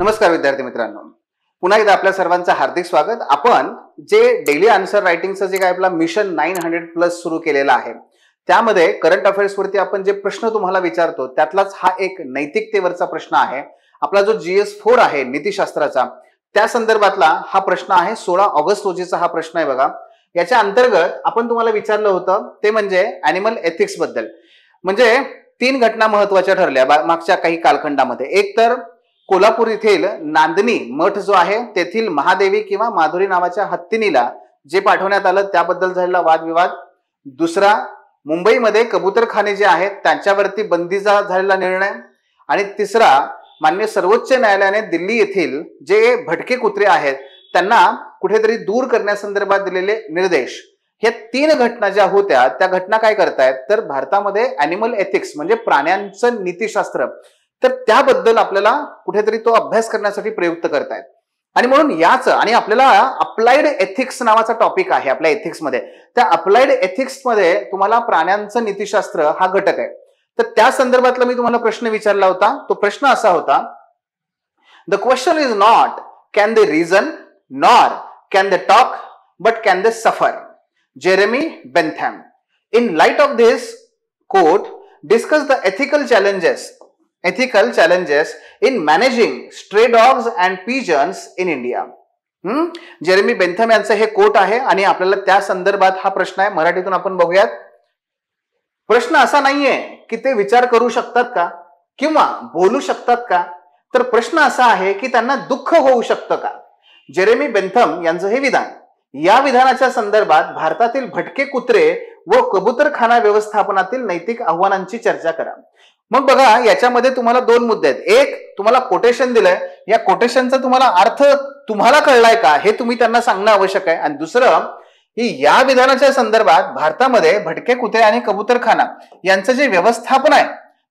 नमस्कार विद्यार्थी मित्रांनो, पुन्हा एकदा आपल्या सर्वांचं हार्दिक स्वागत। आपण जे डेली आन्सर रायटिंगचं जे काय आपला मिशन 900+ सुरू केलेला आहे त्यामध्ये करंट अफेअर्स वरती आपण जे प्रश्न तुम्हाला विचारतो त्यातलाच हा एक नैतिकतेवरचा प्रश्न आहे। आपला जो GS4 आहे नीतिशास्त्राचा त्या संदर्भातला हा प्रश्न आहे। 16 ऑगस्ट रोजीचा हा प्रश्न आहे बघा। याच्या अंतर्गत आपण तुम्हाला विचारलं होतं ते म्हणजे ॲनिमल एथिक्स बद्दल। म्हणजे 3 घटना महत्त्वाच्या ठरल्या मागच्या काही कालखंडामध्ये। एक तर कोल्हापूर येथील नांदणी मठ जो आहे तेथील महादेवी किंवा माधुरी नावाच्या हत्तीनीला जे पाठवण्यात आलं त्याबद्दल झालेला वादविवाद। दुसरा मुंबईमध्ये कबूतरखाने जे आहेत त्यांच्यावरती बंदीचा झालेला निर्णय। आणि तिसरा मान्य सर्वोच्च न्यायालयाने दिल्ली येथील जे भटके कुत्रे आहेत त्यांना कुठेतरी दूर करण्यासंदर्भात दिलेले निर्देश। हे 3 घटना ज्या होत्या त्या घटना काय करतायत तर भारतामध्ये ॲनिमल एथिक्स म्हणजे प्राण्यांचं नीतिशास्त्र तर त्याबद्दल आपल्याला कुठेतरी तो अभ्यास करण्यासाठी प्रयुक्त करतायत। आणि म्हणून याच आणि आपल्याला अप्लाइड एथिक्स नावाचा टॉपिक आहे आपल्या एथिक्स मध्ये। त्या अप्लाइड एथिक्स मध्ये तुम्हाला प्राण्यांचं नीतिशास्त्र हा घटक आहे। तर त्या संदर्भातला मी तुम्हाला प्रश्न विचारला होता। तो प्रश्न असा होता, the question is not can they reason nor can they talk but can they suffer. Jeremy Bentham. In light of this quote discuss the ethical challenges in managing stray dogs and pigeons in India. Jeremy Bentham यांचं हे coat आहे आणि आपल्याला त्या संदर्भात हा प्रश्न आहे। मराठीतून आपण बघूयात। प्रश्न असा नाहीये की ते विचार करू शकतात का किंवा बोलू शकतात का, तर प्रश्न असा आहे की त्यांना दुःख होऊ शकतं का। जेरेमी बेंथम यांचं हे विधान, या विधानाच्या संदर्भात भारतातील भटके कुत्रे व कबूतरखाना व्यवस्थापनातील नैतिक आव्हानांची चर्चा करा। मग बघा याच्यामध्ये तुम्हाला 2 मुद्दे आहेत। एक तुम्हाला कोटेशन दिलंय, या कोटेशनचा तुम्हाला अर्थ तुम्हाला कळलाय का हे तुम्ही त्यांना सांगणं आवश्यक आहे। आणि दुसरं की या विधानाच्या संदर्भात भारतामध्ये भटके कुत्रे आणि कबूतरखाना यांचं जे व्यवस्थापन आहे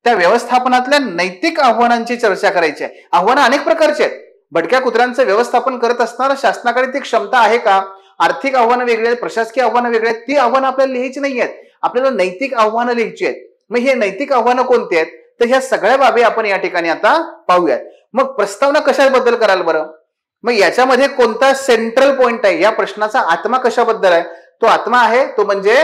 त्या व्यवस्थापनातल्या नैतिक आव्हानांची चर्चा करायची आहे। आव्हानं अनेक प्रकारचे आहेत। भटक्या कुत्र्यांचं व्यवस्थापन करत असताना शासनाकडे ती क्षमता आहे का, आर्थिक आव्हानं वेगळी आहेत, प्रशासकीय आव्हानं वेगळी आहेत, ती आव्हानं आपल्याला लिहायची नाही आहेत, आपल्याला नैतिक आव्हानं लिहायची आहेत। मग हे नैतिक आव्हानं कोणती आहेत तर ह्या सगळ्या बाबी आपण या ठिकाणी आता पाहूयात। मग प्रस्तावना कशाबद्दल कराल बरं, मग याच्यामध्ये कोणता सेंट्रल पॉइंट आहे, या प्रश्नाचा आत्मा कशाबद्दल आहे, तो आत्मा आहे तो म्हणजे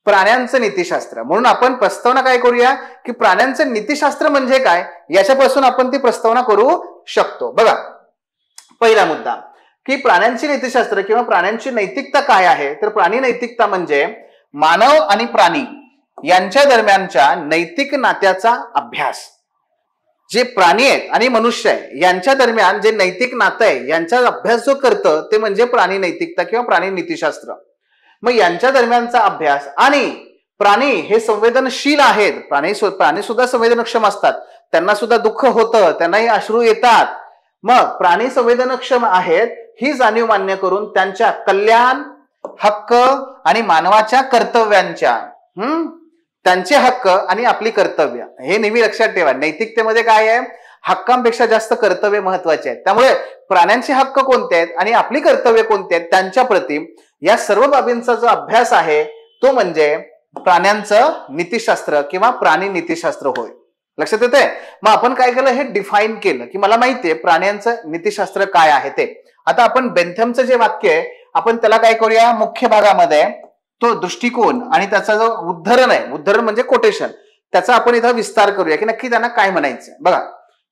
प्राण्यांचं नीतिशास्त्र। म्हणून आपण प्रस्तावना काय करूया की प्राण्यांचं नीतिशास्त्र म्हणजे काय याच्यापासून आपण ती प्रस्तावना करू शकतो। बघा पहिला मुद्दा की प्राण्यांची नीतिशास्त्र किंवा प्राण्यांची नैतिकता काय आहे, तर प्राणी नैतिकता म्हणजे मानव आणि प्राणी यांच्या दरम्यानच्या नैतिक नात्याचा अभ्यास। जे प्राणी आहेत आणि मनुष्य आहे यांच्या दरम्यान जे नैतिक नातं आहे यांचा अभ्यास जो करतं ते म्हणजे प्राणी नैतिकता किंवा प्राणी नीतिशास्त्र। मग यांच्या दरम्यानचा अभ्यास, आणि प्राणी हे संवेदनशील आहेत, प्राणी सुद्धा संवेदनक्षम असतात, त्यांना सुद्धा दुःख होतं, त्यांनाही अश्रू येतात। मग प्राणी संवेदनक्षम आहेत ही जाणीव मान्य करून त्यांच्या कल्याण, हक्क आणि मानवाच्या कर्तव्यांच्या त्यांचे हक्क आणि आपली कर्तव्य हे नेहमी लक्षात ठेवा। नैतिकतेमध्ये काय आहे, हक्कांपेक्षा जास्त कर्तव्य महत्वाचे आहेत। त्यामुळे प्राण्यांचे हक्क कोणते आहेत आणि आपली कर्तव्य कोणती आहेत त्यांच्या प्रती या सर्व बाबींचा जो अभ्यास आहे तो म्हणजे प्राण्यांचं नीतिशास्त्र किंवा प्राणी नीतिशास्त्र होय। लक्षात येते। मग आपण काय केलं, हे डिफाईन केलं की मला माहितीये प्राण्यांचं नीतिशास्त्र काय आहे ते। आता आपण बेंथमचं जे वाक्य आहे आपण त्याला काय करूया, मुख्य भागामध्ये तो दृष्टिकोन आणि त्याचा जो उद्धरण आहे, उद्धरण म्हणजे कोटेशन, त्याचा आपण इथं विस्तार करूया की नक्की त्यांना काय म्हणायचंय। बघा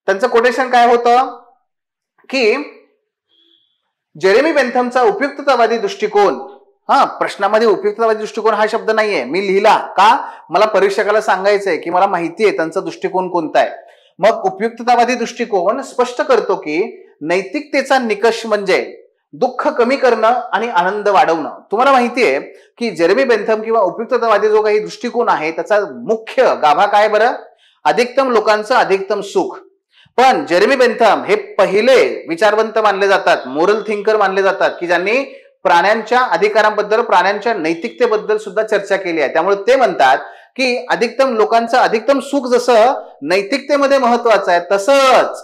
त्यांचं कोटेशन काय होतं की जेरेमी बेंथमचा उपयुक्ततावादी दृष्टिकोन, प्रश्नामध्ये उपयुक्ततावादी दृष्टिकोन हा शब्द नाहीये, मी लिहिला का मला परीक्षकाला सांगायचंय की मला माहितीये त्यांचा दृष्टिकोन कोणता आहे। मग उपयुक्ततावादी दृष्टिकोन स्पष्ट करतो की नैतिकतेचा निकष म्हणजे दुःख कमी करणं आणि आनंद वाढवणं। तुम्हाला माहितीये की जेरेमी बेंथम किंवा उपयुक्ततावादी जो काही दृष्टिकोन आहे त्याचा मुख्य गाभा काय बरं, अधिकतम लोकांचं अधिकतम सुख। पण जेरेमी बेंथम हे पहिले विचारवंत मानले जातात, मोरल थिंकर मानले जातात की ज्यांनी प्राण्यांच्या अधिकारांबद्दल, प्राण्यांच्या नैतिकतेबद्दल सुद्धा चर्चा केली आहे। त्यामुळे ते म्हणतात की अधिकतम लोकांचं अधिकतम सुख जसं नैतिकतेमध्ये महत्वाचं आहे तसंच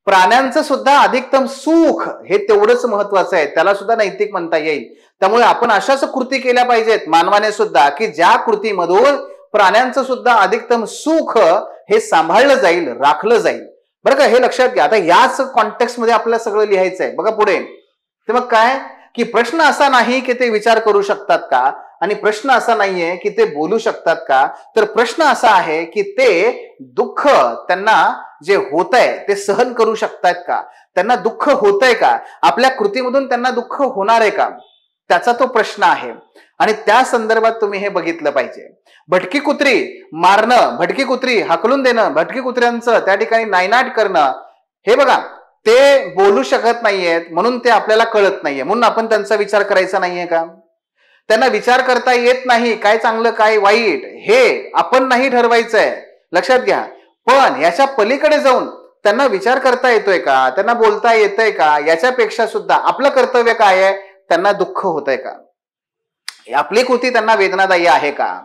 प्राण्यांचं सुद्धा अधिकतम सुख हे तेवढंच महत्वाचं आहे, त्याला सुद्धा नैतिक म्हणता येईल। त्यामुळे आपण अशाच कृती केल्या पाहिजेत मानवाने सुद्धा की ज्या कृतीमधून प्राण्यांचं सुद्धा अधिकतम सुख हे सांभाळलं जाईल, राखलं जाईल। बरं का, हे लक्षात घ्या. आता याच कॉन्टेक्स्ट मध्ये आपल्याला सगळं लिहायचं आहे. बघा पुढे, ते मग काय की प्रश्न असा नाही की ते विचार करू शकतात का, आणि प्रश्न असा नाहीये की ते बोलू शकतात का, तर प्रश्न असा आहे की ते दुःख त्यांना जे होत आहे ते सहन करू शकतात का, त्यांना दुःख होतंय का, आपल्या कृतीमधून त्यांना दुःख होणार आहे का, त्याचा तो प्रश्न आहे. आणि त्या संदर्भात तुम्ही हे बघितलं पाहिजे. भटकी कुत्री मारणं, भटकी कुत्री हाकलून देणं, भटकी कुत्र्यांचं त्या ठिकाणी नायनाट करणं, हे बघा ते बोलू शकत नाहीयेत म्हणून ते आपल्याला कळत नाहीये, म्हणून आपण त्यांचा विचार करायचा नाहीये का. त्यांना विचार करता येत नाही काय चांगलं काय वाईट, हे आपण नाही ठरवायचंय, लक्षात घ्या. पण याच्या पलीकडे जाऊन त्यांना विचार करता येतोय का, त्यांना बोलता येतंय का, याच्यापेक्षा सुद्धा आपलं कर्तव्य काय आहे, त्यांना दुःख होतंय का, आपली कृती त्यांना वेदनादायी आहे का.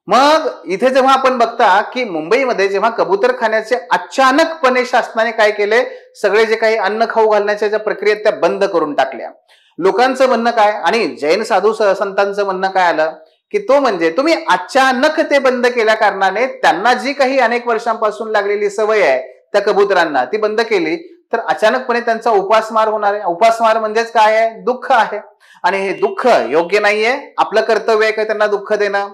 मग इथे जेव्हा आपण बघता की मुंबईमध्ये जेव्हा कबूतरखान्याचे अचानकपणे शासनाने काय केले, सगळे जे काही अन्न खाऊ घालण्याच्या ज्या प्रक्रियेत त्या बंद करून टाकल्या. लोकांचं म्हणणं काय आणि जैन साधू संतांचं म्हणणं काय आलं की तो म्हणजे तुम्ही अचानक ते बंद केल्या कारणाने त्यांना जी काही अनेक वर्षांपासून लागलेली सवय आहे त्या कबुतरांना ती बंद केली तर अचानकपणे त्यांचा उपासमार होणार आहे. उपासमार म्हणजेच काय आहे, दुःख आहे. आणि हे दुःख योग्य नाहीये, आपलं कर्तव्य आहे का त्यांना दुःख देणं,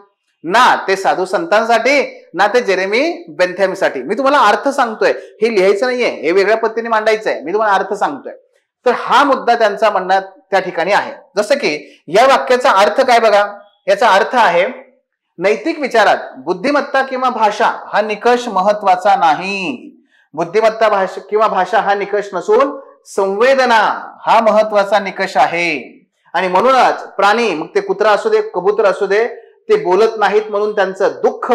ना ते साधू संतांसाठी ना ते जेरेमी बेंथॅमसाठी. मी तुम्हाला अर्थ सांगतोय, हे लिहायचं नाहीये, हे वेगळ्या पद्धतीने मांडायचं आहे, मी तुम्हाला अर्थ सांगतोय. तर हा मुद्दा त्यांचा म्हणण्यात त्या ठिकाणी आहे. जसं की या वाक्याचा अर्थ काय बघा, याचा अर्थ आहे नैतिक विचारात बुद्धिमत्ता किंवा भाषा हा निकष महत्वाचा नाही. बुद्धिमत्ता भाषा किंवा भाषा हा निकष नसून संवेदना हा महत्वाचा निकष आहे. आणि म्हणूनच प्राणी, मग ते कुत्रा असू दे कबूतर असू दे, ते बोलत नाहीत म्हणून त्यांचं दुःख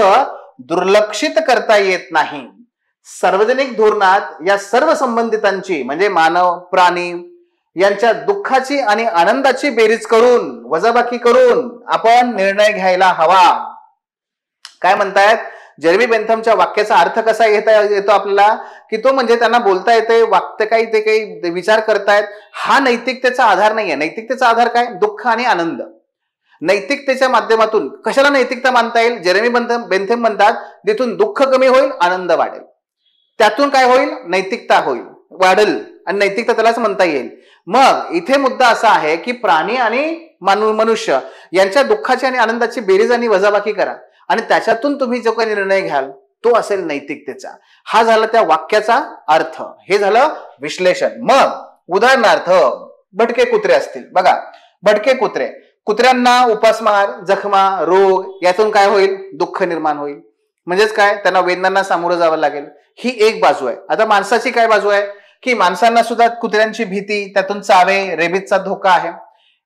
दुर्लक्षित करता येत नाही. सार्वजनिक धोरणात या सर्व संबंधितांची म्हणजे मानव प्राणी यांच्या दुःखाची आणि आनंदाची बेरीज करून वजाबाकी करून आपण निर्णय घ्यायला हवा. काय म्हणतायत, जेरेमी बेंथमच्या वाक्याचा अर्थ कसा येतो आपल्याला की तो म्हणजे त्यांना बोलता येते, वागतं काही, ते काही विचार करतायत, हा नैतिकतेचा आधार नाहीये. नैतिकतेचा आधार काय, दुःख आणि आनंद. नैतिकतेच्या माध्यमातून कशाला नैतिकता मानता येईल, जेरेमी बेंथम म्हणतात तिथून दुःख कमी होईल, आनंद वाढेल, त्यातून काय होईल, नैतिकता होईल, वाढेल, आणि नैतिकता त्यालाच म्हणता येईल. मग इथे मुद्दा असा आहे की प्राणी आणि मनुष्य यांच्या दुःखाची आणि आनंदाची बेरीज आणि वजाबाकी करा आणि त्याच्यातून तुम्ही जो काही निर्णय घ्याल तो असेल नैतिकतेचा. हा झाला त्या वाक्याचा अर्थ, हे झालं विश्लेषण. मग उदाहरणार्थ भटके कुत्रे असतील बघा, भटके कुत्रे, कुत्र्यांना उपासमार, जखमा, रोग यातून काय होईल, दुःख निर्माण होईल, म्हणजेच काय, त्यांना वेदनांना सामोरं जावं लागेल. ही एक बाजू आहे. आता माणसाची काय बाजू आहे की माणसांना सुद्धा कुत्र्यांची भीती, त्यातून चावे, रेबीजचा धोका आहे.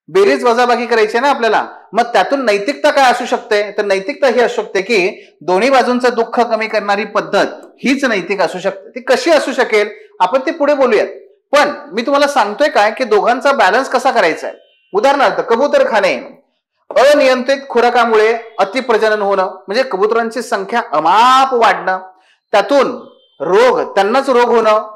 बेरीज वजाबाकी करायची ना आपल्याला, मग त्यातून नैतिकता काय असू शकते, तर नैतिकता ही असू शकते की दोन्ही बाजूंचं दुःख कमी करणारी पद्धत हीच नैतिक असू शकते. ती कशी असू शकेल आपण ते पुढे बोलूयात. पण मी तुम्हाला सांगतोय काय की दोघांचा बॅलन्स कसा करायचा आहे. उदाहरणार्थ कबूतरखाने, अनियंत्रित खुराकामुळे अतिप्रजनन होणं म्हणजे कबुतरांची संख्या अमाप वाढणं, त्यातून रोग, त्यांनाच रोग होणं,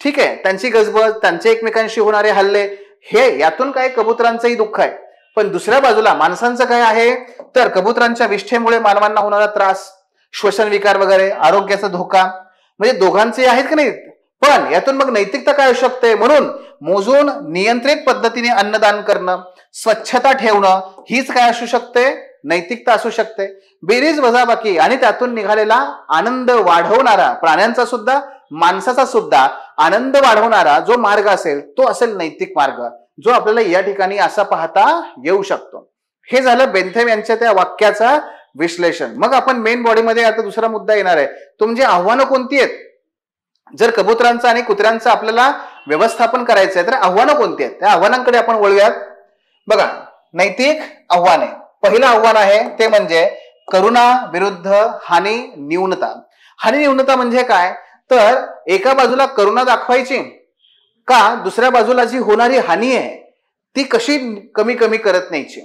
ठीक आहे, त्यांची गजबज, त्यांचे एकमेकांशी होणारे हल्ले, हे यातून काय कबुतरांचंही दुःख आहे. पण दुसऱ्या बाजूला माणसांचं काय आहे, तर कबुतरांच्या विष्ठेमुळे मानवांना होणारा त्रास, श्वसन विकार वगैरे, आरोग्याचा धोका, म्हणजे दोघांचे आहेत की नाही. पण यातून मग नैतिकता काय असू शकते, म्हणून मोजून नियंत्रित पद्धतीने अन्नदान करणं, स्वच्छता ठेवणं, हीच काय असू शकते, नैतिकता असू शकते. बेरीज वजाबाकी आणि त्यातून निघालेला आनंद वाढवणारा, प्राण्यांचा सुद्धा माणसाचा सुद्धा आनंद वाढवणारा जो मार्ग असेल तो असेल नैतिक मार्ग, जो आपल्याला या ठिकाणी असा पाहता येऊ शकतो. हे झालं बेंथम यांच्या त्या वाक्याचा विश्लेषण. मग आपण मेन बॉडीमध्ये आता दुसरा मुद्दा येणार आहे, तो म्हणजे आव्हानं कोणती आहेत. जर कबुतरांचं आणि कुत्र्यांचं आपल्याला व्यवस्थापन करायचं आहे तर आव्हानं कोणती आहेत, त्या आव्हानांकडे आपण वळूयात. बघा, नैतिक आव्हाने, पहिलं आव्हान आहे ते म्हणजे करुणा विरुद्ध हानी न्यूनता. हानी न्यूनता म्हणजे काय, तर एका बाजूला करुणा दाखवायची का दुसऱ्या बाजूला जी होणारी हानी आहे ती कशी कमी कमी करत न्यायची.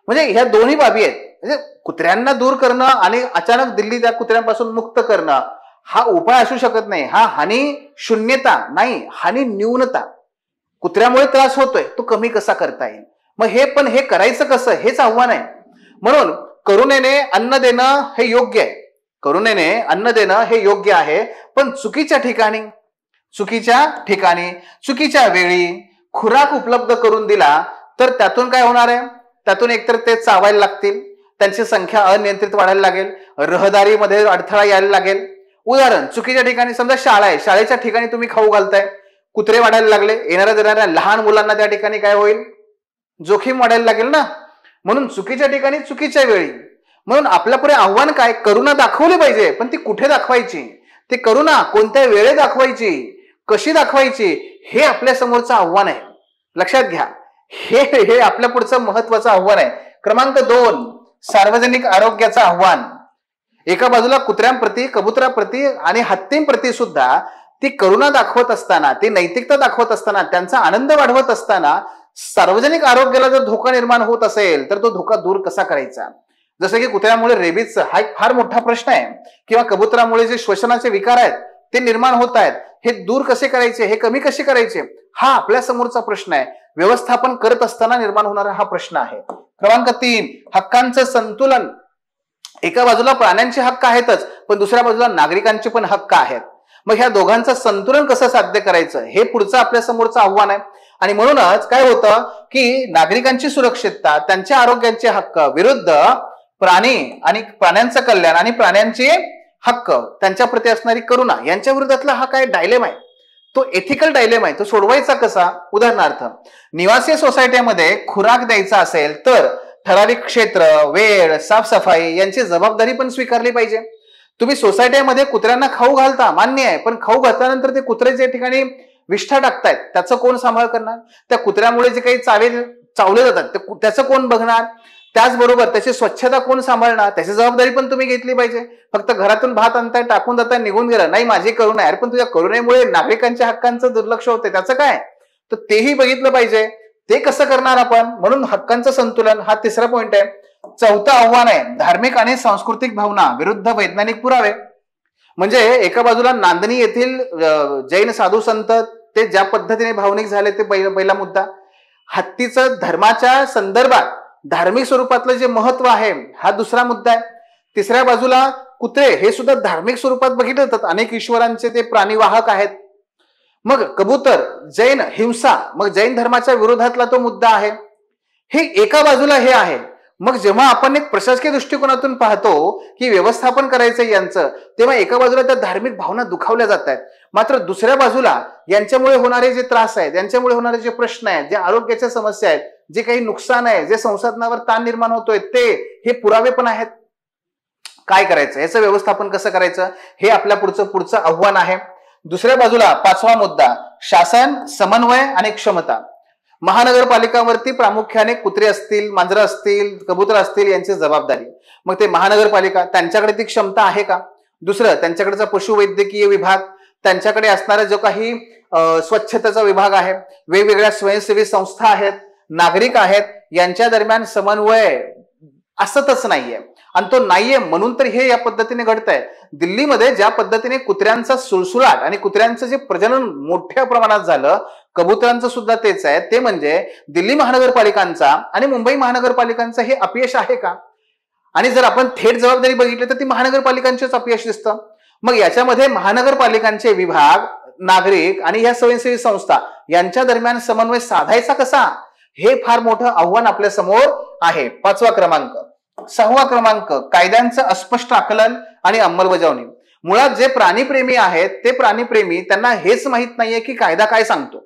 म्हणजे ह्या दोन्ही बाबी आहेत. म्हणजे कुत्र्यांना दूर करणं आणि अचानक दिल्ली त्या कुत्र्यांपासून मुक्त करणं हा उपाय असू शकत नाही. हा हानी शून्यता नाही, हानी न्यूनता. कुत्र्यामुळे त्रास होतोय, तो कमी कसा करता येईल. मग हे करायचं कसं, हेच आव्हान आहे. म्हणून करुणेने अन्न देणं हे योग्य आहे, करुणेने अन्न देणं हे योग्य आहे, पण चुकीच्या ठिकाणी चुकीच्या ठिकाणी चुकीच्या वेळी खुराक उपलब्ध करून दिला तर त्यातून काय होणार आहे? त्यातून एकतर ते चावायला लागतील, त्यांची संख्या अनियंत्रित वाढायला लागेल, रहदारीमध्ये अडथळा यायला लागेल. उदाहरण, चुकीच्या ठिकाणी समजा शाळा आहे, शाळेच्या ठिकाणी तुम्ही खाऊ घालताय, कुत्रे वाढायला लागले, येणाऱ्या लहान मुलांना त्या ठिकाणी काय होईल? जोखीम वाढायला लागेल ना. म्हणून चुकीच्या ठिकाणी चुकीच्या वेळी. म्हणून आपल्यापुढे आव्हान काय? करुणा दाखवली पाहिजे, पण ती कुठे दाखवायची? ती करुणा कोणत्या वेळेत दाखवायची, कशी दाखवायची, हे आपल्या समोरचं आव्हान आहे. लक्षात घ्या, हे आपल्या पुढचं महत्वाचं आव्हान आहे. क्रमांक 2, सार्वजनिक आरोग्याचं आव्हान. एका बाजूला कुत्र्यांप्रती, कबुतराप्रती आणि हत्तींप्रती सुद्धा ती करुणा दाखवत असताना, ती नैतिकता दाखवत असताना, त्यांचा आनंद वाढवत असताना सार्वजनिक आरोग्याला जर धोका निर्माण होत असेल तर तो धोका दूर कसा करायचा? जसं की कुत्र्यामुळे रेबीज हा एक फार मोठा प्रश्न आहे, किंवा कबुतरामुळे जे श्वसनाचे विकार आहेत ते निर्माण होत आहेत, हे दूर कसे करायचे, हे कमी कसे करायचे, हा आपल्या समोरचा प्रश्न आहे. व्यवस्थापन करत असताना निर्माण होणारा हा प्रश्न आहे. क्रमांक 3, हक्कांचं संतुलन. एका बाजूला प्राण्यांचे हक्क आहेतच, पण दुसऱ्या बाजूला नागरिकांचे पण हक्क आहेत. मग ह्या दोघांचं संतुलन कसं साध्य करायचं, हे पुढचं आपल्या समोरचं आव्हान आहे. आणि म्हणूनच काय होतं की नागरिकांची सुरक्षितता, त्यांच्या आरोग्याचे हक्क विरुद्ध प्राणी आणि प्राण्यांचं कल्याण आणि प्राण्यांचे हक्क, त्यांच्या प्रती असणारी करुणा, यांच्या विरोधातला हा काय डायलेमा आहे, तो एथिकल डायलेमा आहे. तो सोडवायचा कसा? उदाहरणार्थ, निवासी सोसायटीमध्ये खुराक द्यायचा असेल तर ठराविक क्षेत्र, वेळ, साफसफाई यांची जबाबदारी पण स्वीकारली पाहिजे. तुम्ही सोसायटीमध्ये कुत्र्यांना खाऊ घालता, मान्य आहे, पण खाऊ घातल्यानंतर ते कुत्रे जे ठिकाणी विष्ठा टाकतायत त्याचं कोण सांभाळ करणार? त्या कुत्र्यामुळे जे काही चावले जातात त्याचं कोण बघणार? त्याचबरोबर त्याची स्वच्छता कोण सांभाळणार? त्याची जबाबदारी पण तुम्ही घेतली पाहिजे. फक्त घरातून भात आणताय, टाकून जाताय, निघून गेला, नाही माझी करुणा आहे, पण तुझ्या करुणेमुळे नागरिकांच्या हक्कांचं दुर्लक्ष होते, त्याचं काय? तर तेही बघितलं पाहिजे. ते कसं करणार आपण? म्हणून हक्कांचं संतुलन हा तिसरा पॉइंट आहे. चौथं आव्हान आहे धार्मिक आणि सांस्कृतिक भावना विरुद्ध वैज्ञानिक पुरावे. म्हणजे एका बाजूला नांदणी येथील जैन साधू संत ते ज्या पद्धतीने भावनिक झाले ते पहिला मुद्दा. हत्तीचं धर्माच्या संदर्भात धार्मिक स्वरूपातलं जे महत्व आहे हा दुसरा मुद्दा आहे. तिसऱ्या बाजूला कुत्रे हे सुद्धा धार्मिक स्वरूपात बघितले जातात, अनेक ईश्वरांचे ते प्राणीवाहक आहेत. मग कबूतर, जैन हिंसा, मग जैन धर्माच्या विरोधातला तो मुद्दा आहे. हे एका बाजूला हे आहे. मग जेव्हा आपण एक प्रशासकीय दृष्टिकोनातून पाहतो की व्यवस्थापन करायचं यांचं, तेव्हा एका बाजूला त्या धार्मिक भावना दुखावल्या जात आहेत, मात्र दुसऱ्या बाजूला यांच्यामुळे होणारे जे त्रास आहेत, यांच्यामुळे होणारे जे प्रश्न आहेत, जे आरोग्याच्या समस्या आहेत, जे काही नुकसान आहे, जे संसाधनावर ताण निर्माण होतोय, ते हे पुरावे पण आहेत. काय करायचं, याचं व्यवस्थापन कसं करायचं, हे आपल्या पुढचं आव्हान आहे. दुसऱ्या बाजूला पाचवा मुद्दा, शासन, समन्वय आणि क्षमता. महानगरपालिकावरती प्रामुख्याने कुत्रे असतील, मांजरं असतील, कबूतर असतील यांची जबाबदारी. मग ते महानगरपालिका, त्यांच्याकडे ती क्षमता आहे का? दुसरं, त्यांच्याकडचा पशुवैद्यकीय विभाग, त्यांच्याकडे असणारा जो काही स्वच्छतेचा विभाग आहे, वेगवेगळ्या स्वयंसेवी संस्था आहेत, नागरिक आहेत, यांच्या दरम्यान समन्वय असतच नाहीये. आणि तो नाहीये म्हणून तर हे या पद्धतीने घडतंय. दिल्लीमध्ये ज्या पद्धतीने कुत्र्यांचा सुळसुळाट आणि कुत्र्यांचं जे प्रजनन मोठ्या प्रमाणात झालं, कबुतरांचं सुद्धा तेच आहे, ते म्हणजे दिल्ली महानगरपालिकांचा आणि मुंबई महानगरपालिकांचं हे अपयश आहे का? आणि जर आपण थेट जबाबदारी बघितली तर ती महानगरपालिकांचेच अपयश दिसतं. मग याच्यामध्ये महानगरपालिकांचे विभाग, नागरिक आणि या स्वयंसेवी संस्था यांच्या दरम्यान समन्वय साधायचा कसा, हे फार मोठं आव्हान आपल्या समोर आहे. पाचवा क्रमांक. सहावा क्रमांक, कायद्यांचं अस्पष्ट आकलन आणि अंमलबजावणी. मुळात जे प्राणीप्रेमी आहेत ते प्राणीप्रेमी, त्यांना हेच माहित नाहीये की कायदा काय सांगतो.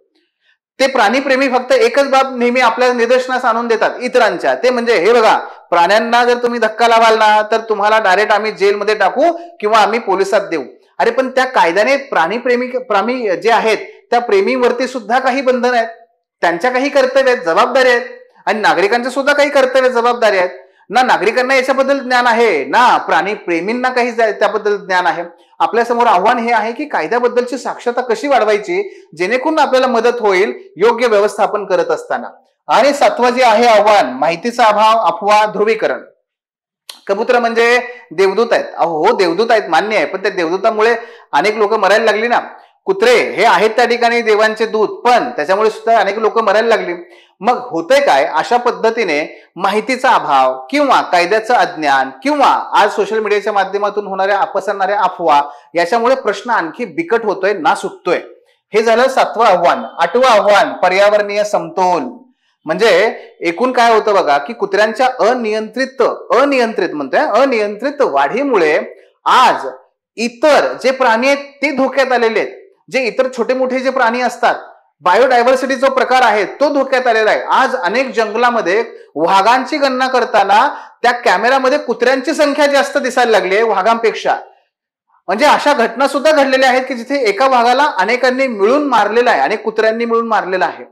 ते प्राणीप्रेमी फक्त एकच बाब नेहमी आपल्या निदर्शनास आणून देतात इतरांच्या, ते म्हणजे हे बघा, प्राण्यांना जर तुम्ही धक्का लावाल ना तर तुम्हाला डायरेक्ट आम्ही जेलमध्ये टाकू किंवा आम्ही पोलिसात देऊ. अरे पण त्या कायद्याने प्राणी जे आहेत त्या प्रेमीवरती सुद्धा काही बंधन आहेत, त्यांच्या काही कर्तव्य आहेत, जबाबदारी आहेत, आणि नागरिकांच्या सुद्धा काही कर्तव्य जबाबदारी आहेत. ना नागरिकांना याच्याबद्दल ज्ञान आहे, ना प्राणी प्रेमींना काही त्याबद्दल ज्ञान आहे. आपल्या समोर आव्हान हे आहे की कायद्याबद्दलची साक्षरता कशी वाढवायची जेणेकरून आपल्याला मदत होईल योग्य व्यवस्थापन करत असताना. आणि सातवं जे आहे आव्हान, माहितीचा अभाव, अफवा, ध्रुवीकरण. कबूतर म्हणजे देवदूत आहेत. हो देवदूत आहेत, मान्य आहे, पण त्या देवदूतामुळे अनेक लोक मरायला लागली ना. कुत्रे हे आहेत त्या ठिकाणी देवांचे दूत, पण त्याच्यामुळे सुद्धा अनेक लोक मरायला लागली. मग होतंय काय, अशा पद्धतीने माहितीचा अभाव किंवा कायद्याचं अज्ञान किंवा आज सोशल मीडियाच्या माध्यमातून होणाऱ्या पसरणाऱ्या अफवा, याच्यामुळे प्रश्न आणखी बिकट होतोय, ना सुटतोय. हे झालं 7वं आव्हान. 8वं आव्हान पर्यावरणीय समतोल. म्हणजे एकूण काय होतं बघा की कुत्र्यांच्या अनियंत्रित वाढीमुळे आज इतर जे प्राणी आहेत ते धोक्यात आलेले आहेत. जे इतर छोटे मोठे जे प्राणी असतात, बायोडायव्हर्सिटी जो प्रकार आहे तो धोक्यात आलेला आहे. आज अनेक जंगलामध्ये वाघांची गणना करताना त्या कॅमेरामध्ये कुत्र्यांची संख्या जास्त दिसायला लागली आहे वाघांपेक्षा. म्हणजे अशा घटना सुद्धा घडलेल्या आहेत की जिथे एका वाघाला अनेकांनी मिळून मारलेला आहे, अनेक कुत्र्यांनी मिळून मारलेला आहे.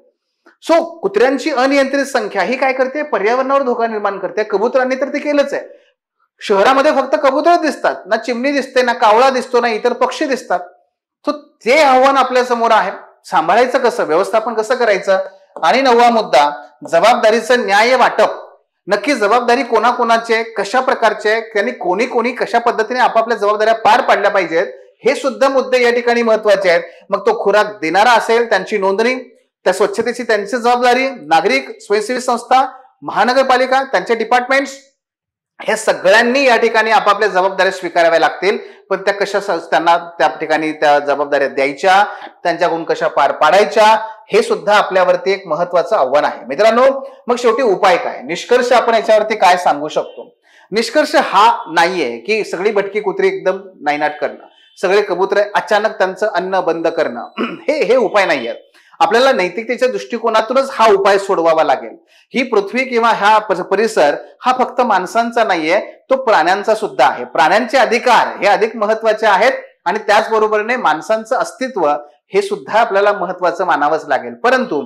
सो कुत्र्यांची अनियंत्रित संख्या ही काय करते, पर्यावरणावर धोका निर्माण करते. कबुतरांनी तर ते केलंच आहे. शहरामध्ये फक्त कबूतर दिसतात, ना चिमणी दिसते, ना कावळा दिसतो, ना इतर पक्षी दिसतात. सो ते आव्हान आपल्या समोर आहे. सांभाळायचं कसं, व्यवस्थापन कसं करायचं. आणि 9वा मुद्दा, जबाबदारीचं न्याय वाटप. नक्की जबाबदारी कोणाकोणाची आहे, कशा प्रकारची आहे, त्यांनी कोणी कशा पद्धतीने आपापल्या जबाबदाऱ्या पार पाडल्या पाहिजेत, हे सुद्धा मुद्दे या ठिकाणी महत्वाचे आहेत. मग तो खुराक देणारा असेल त्यांची नोंदणी, त्या स्वच्छतेची त्यांची जबाबदारी, नागरिक, स्वयंसेवी संस्था, महानगरपालिका, त्यांचे डिपार्टमेंट्स, हे सगळ्यांनी या ठिकाणी आपापल्या जबाबदाऱ्या स्वीकाराव्या लागतील. पण त्या कशा त्यांना त्या ठिकाणी त्या जबाबदाऱ्या द्यायच्या, त्यांच्याकडून कशा पार पाडायच्या, हे सुद्धा आपल्यावरती एक महत्वाचं आव्हान आहे. मित्रांनो, मग शेवटी उपाय काय, निष्कर्ष आपण याच्यावरती काय सांगू शकतो. निष्कर्ष हा नाहीये की सगळी भटकी कुत्री एकदम नायनाट करणं, सगळे कबुतरे अचानक त्यांचं अन्न बंद करणं, हे उपाय नाहीये. आपल्याला नैतिकतेच्या दृष्टिकोनातूनच हा उपाय सोडवावा लागेल. ही पृथ्वी किंवा हा परिसर हा फक्त माणसांचा नाहीये, तो प्राण्यांचा सुद्धा आहे. प्राण्यांचे अधिकार हे अधिक महत्वाचे आहेत आणि त्याचबरोबरीने माणसांचं अस्तित्व हे सुद्धा आपल्याला महत्वाचं मानावंच लागेल. परंतु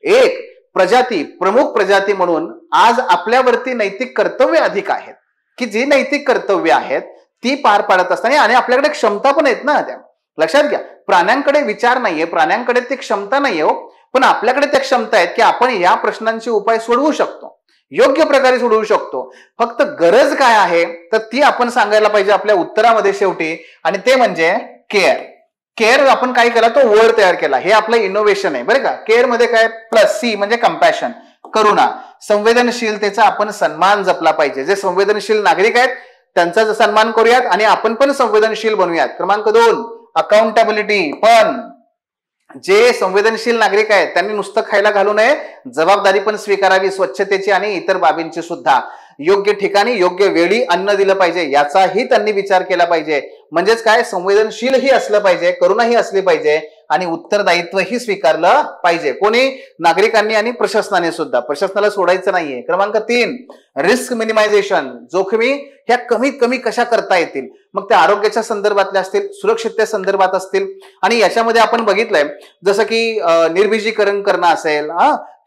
एक प्रजाती, प्रमुख प्रजाती म्हणून आज आपल्यावरती नैतिक कर्तव्य अधिक आहेत की जी नैतिक कर्तव्य आहेत ती पार पाडत असताना, आणि आपल्याकडे क्षमता पण आहेत ना. त्या लक्षात घ्या, प्राण्यांकडे विचार नाहीये, प्राण्यांकडे ती क्षमता नाहीये हो, पण आपल्याकडे त्या क्षमता आहेत की आपण या प्रश्नांचे उपाय सोडवू शकतो, योग्य प्रकारे सोडवू शकतो. फक्त गरज काय आहे तर ती आपण सांगायला पाहिजे आपल्या उत्तरामध्ये शेवटी, आणि ते म्हणजे केअर. आपण काय केला, तो वर्ड तयार केला. हे आपलं इनोव्हेशन आहे बरं का. केअर मध्ये काय, प्लस सी म्हणजे कंपॅशन, करुणा. संवेदनशीलतेचा आपण सन्मान जपला पाहिजे. जे संवेदनशील नागरिक आहेत त्यांचा सन्मान करूयात आणि आपण पण संवेदनशील बनूयात. क्रमांक 2, अकाउंटेबिलिटी. पण जे संवेदनशील नागरिक आहेत त्यांनी नुसतं खायला घालू नये, जबाबदारी पण स्वीकारावी, स्वच्छतेची आणि इतर बाबींची सुद्धा. योग्य ठिकाणी योग्य वेळी अन्न दिलं पाहिजे याचाही त्यांनी विचार केला पाहिजे. म्हणजेच काय, संवेदनशीलही असलं पाहिजे, करुणाही असली पाहिजे आणि उत्तरदायित्वही स्वीकारलं पाहिजे. कोणी, नागरिकांनी आणि प्रशासनाने सुद्धा. प्रशासनाला सोडायचं नाहीये. क्रमांक 3, रिस्क मिनिमायझेशन. जोखमी ह्या कमीत कमी कशा करता येतील, मग त्या आरोग्याच्या संदर्भातल्या असतील, सुरक्षितते संदर्भात असतील. आणि याच्यामध्ये आपण बघितलंय जसं की निर्बीजीकरण करणं असेल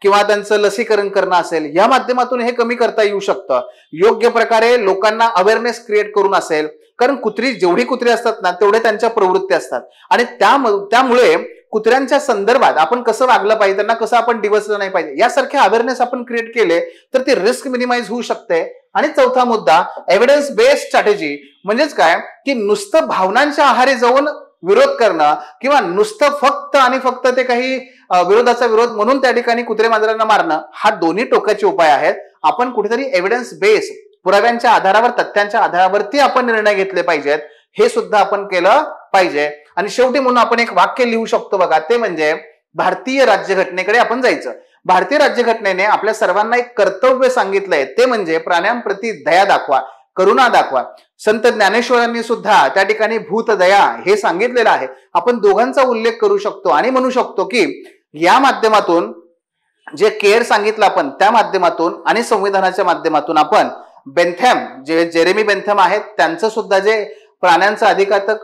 किंवा त्यांचं लसीकरण करणं असेल, या माध्यमातून हे कमी करता येऊ शकतं. योग्य प्रकारे लोकांना अवेअरनेस क्रिएट करून असेल, कारण जेवढी कुत्री असतात ना तेवढे त्यांच्या प्रवृत्ती असतात आणि त्यामुळे कुत्र्यांच्या संदर्भात आपण कसं वागलं पाहिजे, त्यांना कसं आपण डिवचलं नाही पाहिजे, यासारखे अवेअरनेस आपण क्रिएट केले तर ती रिस्क मिनिमाइज होऊ शकते. आणि 4था मुद्दा, एव्हिडन्स बेस्ड स्ट्रॅटेजी. म्हणजेच काय की नुसतं भावनांच्या आहारी जाऊन विरोध करणं किंवा नुसतं फक्त आणि फक्त ते काही विरोधाचा विरोध म्हणून त्या ठिकाणी कुत्रे मांजरांना मारणं, हा दोन्ही टोकाचे उपाय आहेत. आपण कुठेतरी एव्हिडन्स बेस, पुराव्यांच्या आधारावर, तथ्यांच्या आधारावरती आपण निर्णय घेतले पाहिजेत, हे सुद्धा आपण केलं पाहिजे. आणि शेवटी म्हणून आपण एक वाक्य लिहू शकतो बघा, ते म्हणजे भारतीय राज्यघटनेकडे आपण जायचं. भारतीय राज्यघटनेने आपल्या सर्वांना एक कर्तव्य सांगितलंय, ते म्हणजे प्राण्यांप्रती दया दाखवा, करुणा दाखवा. संत ज्ञानेश्वरांनी सुद्धा त्या ठिकाणी भूतदया हे सांगितलेलं आहे. आपण दोघांचा उल्लेख करू शकतो आणि म्हणू शकतो की या माध्यमातून जे केअर सांगितलं आपण, त्या माध्यमातून आणि संविधानाच्या माध्यमातून आपण बेंथम, जे जेरेमी बेंथम आहेत, त्यांचं सुद्धा जे प्राण्यांचं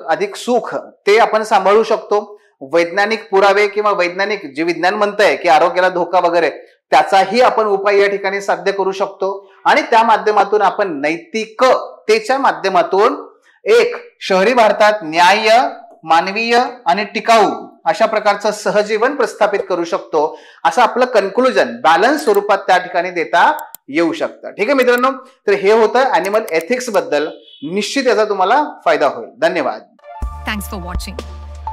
अधिक सुख ते आपण सांभाळू शकतो. वैज्ञानिक पुरावे किंवा वैज्ञानिक जे विज्ञान म्हणतंय की आरोग्याला धोका वगैरे, त्याचाही आपण उपाय या ठिकाणी साध्य करू शकतो. आणि त्या माध्यमातून आपण नैतिकतेच्या माध्यमातून एक शहरी भारतात न्याय्य, मानवीय आणि टिकाऊ अशा प्रकारचं सहजीवन प्रस्थापित करू शकतो. असं आपलं कन्क्लुजन बॅलन्स स्वरूपात त्या ठिकाणी देता येऊ शकतं. ठीक आहे मित्रांनो, तर हे होतं अॅनिमल एथिक्स बद्दल. निश्चित याचा तुम्हाला फायदा होईल. धन्यवाद. Thanks for watching.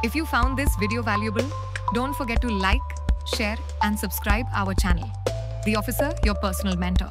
If you found this video valuable, don't forget to like, share and subscribe our channel. The Officer, your personal mentor.